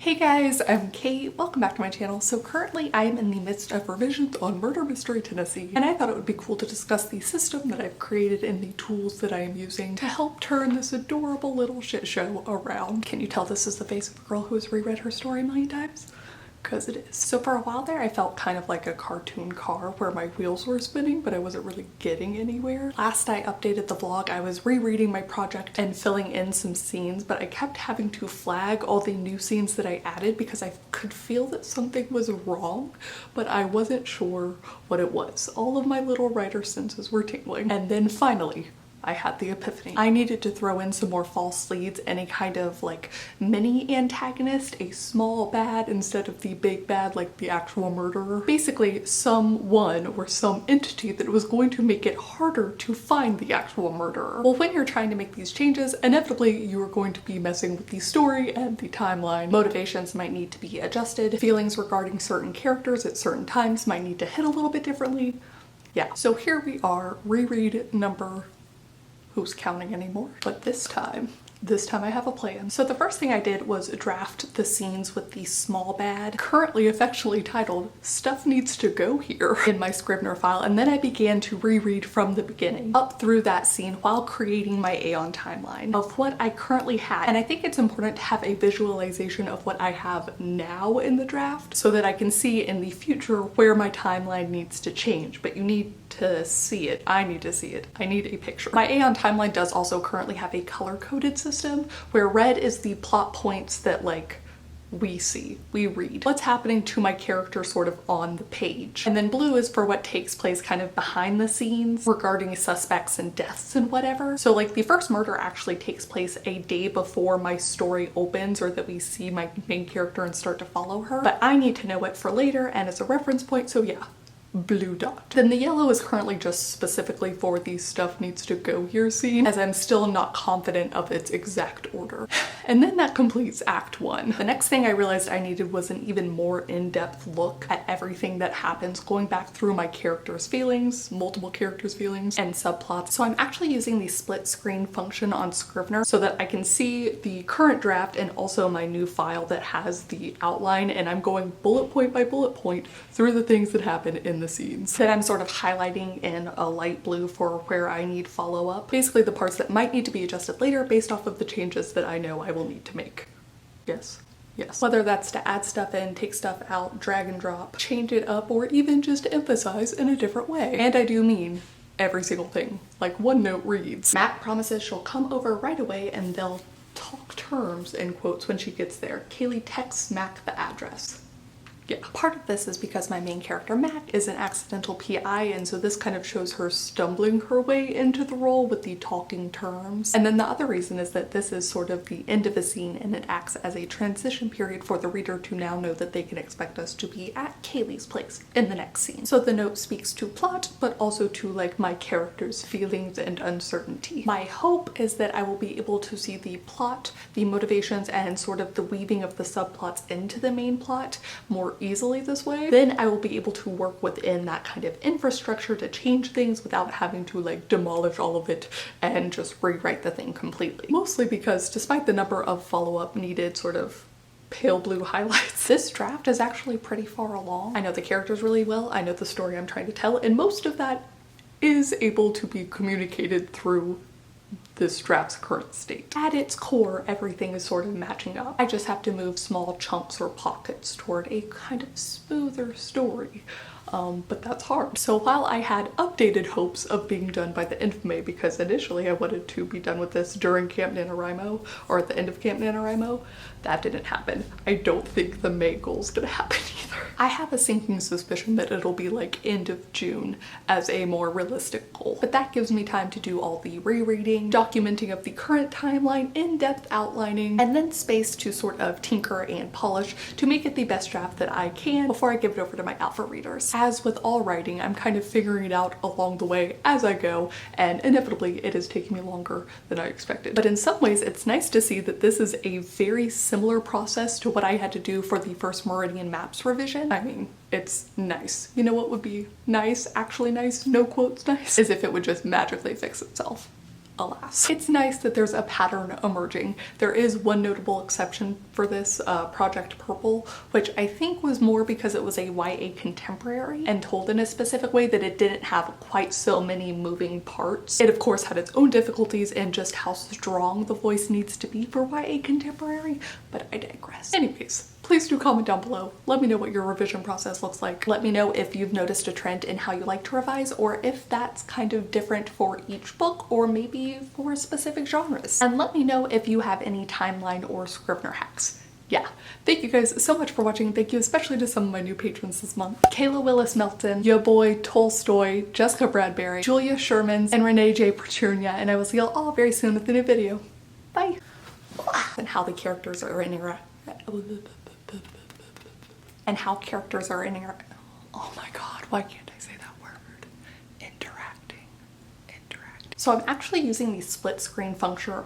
Hey guys, I'm Kate. Welcome back to my channel. So currently I am in the midst of revisions on Murder Mystery Tennessee, and I thought it would be cool to discuss the system that I've created and the tools that I am using to help turn this adorable little shit show around. Can you tell this is the face of a girl who has reread her story a million times? Because it is. So for a while there I felt kind of like a cartoon car where my wheels were spinning but I wasn't really getting anywhere. Last I updated the vlog I was rereading my project and filling in some scenes, but I kept having to flag all the new scenes that I added because I could feel that something was wrong, but I wasn't sure what it was. All of my little writer senses were tingling, and then finally I had the epiphany. I needed to throw in some more false leads, any kind of like mini antagonist, a small bad instead of the big bad like the actual murderer. Basically someone or some entity that was going to make it harder to find the actual murderer. Well, when you're trying to make these changes, inevitably you are going to be messing with the story and the timeline. Motivations might need to be adjusted. Feelings regarding certain characters at certain times might need to hit a little bit differently. Yeah, so here we are, reread number who's counting anymore? But this time I have a plan. So the first thing I did was draft the scenes with the small bad, currently affectionately titled Stuff Needs to Go Here, in my Scrivener file, and then I began to reread from the beginning up through that scene while creating my Aeon timeline of what I currently had. And I think it's important to have a visualization of what I have now in the draft so that I can see in the future where my timeline needs to change, but you need to see it. I need to see it. I need a picture. My Aeon timeline does also currently have a color-coded system where red is the plot points that like we read. What's happening to my character sort of on the page. And then blue is for what takes place kind of behind the scenes regarding suspects and deaths and whatever. So like the first murder actually takes place a day before my story opens or that we see my main character and start to follow her. But I need to know it for later and as a reference point, so yeah. Blue dot. Then the yellow is currently just specifically for the stuff needs to go here scene, as I'm still not confident of its exact order. And then that completes Act 1. The next thing I realized I needed was an even more in-depth look at everything that happens, going back through my characters' feelings, multiple characters' feelings, and subplots. So I'm actually using the split screen function on Scrivener so that I can see the current draft and also my new file that has the outline, and I'm going bullet point by bullet point through the things that happen in the scenes. Then I'm sort of highlighting in a light blue for where I need follow-up. Basically the parts that might need to be adjusted later based off of the changes that I know I will need to make. Yes. Yes. Whether that's to add stuff in, take stuff out, drag and drop, change it up, or even just emphasize in a different way. And I do mean every single thing. Like one note reads, Matt promises she'll come over right away and they'll talk terms, in quotes, when she gets there. Kaylee texts Mac the address. Yeah. Part of this is because my main character, Mac, is an accidental PI, and so this kind of shows her stumbling her way into the role with the talking terms. And then the other reason is that this is sort of the end of a scene and it acts as a transition period for the reader to now know that they can expect us to be at Kaylee's place in the next scene. So the note speaks to plot, but also to like my character's feelings and uncertainty. My hope is that I will be able to see the plot, the motivations, and sort of the weaving of the subplots into the main plot more easily this way. Then I will be able to work within that kind of infrastructure to change things without having to like demolish all of it and just rewrite the thing completely. Mostly because despite the number of follow-up needed sort of pale blue highlights, this draft is actually pretty far along. I know the characters really well, I know the story I'm trying to tell, and most of that is able to be communicated through this draft's current state. At its core, everything is sort of matching up. I just have to move small chunks or pockets toward a kind of smoother story. But that's hard. So while I had updated hopes of being done by the end of May, because initially I wanted to be done with this during Camp NaNoWriMo or at the end of Camp NaNoWriMo, that didn't happen. I don't think the May goal's gonna happen either. I have a sinking suspicion that it'll be like end of June as a more realistic goal. But that gives me time to do all the rereading, documenting of the current timeline, in-depth outlining, and then space to sort of tinker and polish to make it the best draft that I can before I give it over to my alpha readers. As with all writing, I'm kind of figuring it out along the way as I go, and inevitably it is taking me longer than I expected. But in some ways, it's nice to see that this is a very similar process to what I had to do for the first Meridian Maps revision. I mean, it's nice. You know what would be nice, actually nice, no quotes nice, is if it would just magically fix itself. alas. It's nice that there's a pattern emerging. There is one notable exception for this, Project Purple, which I think was more because it was a YA contemporary and told in a specific way that it didn't have quite so many moving parts. It of course had its own difficulties in just how strong the voice needs to be for YA contemporary, but I digress. Anyways, please do comment down below. Let me know what your revision process looks like. Let me know if you've noticed a trend in how you like to revise, or if that's kind of different for each book or maybe for specific genres. And let me know if you have any timeline or Scrivener hacks. Yeah, thank you guys so much for watching. Thank you especially to some of my new patrons this month. Kayla Willis Melton, Yo Boy Tolstoy, Jessica Bradbury, Julia Shermans, and Renee J. Petunia, and I will see you all very soon with a new video. Bye! And how the characters are oh my god, why can't I say that word? Interacting. So I'm actually using the split screen function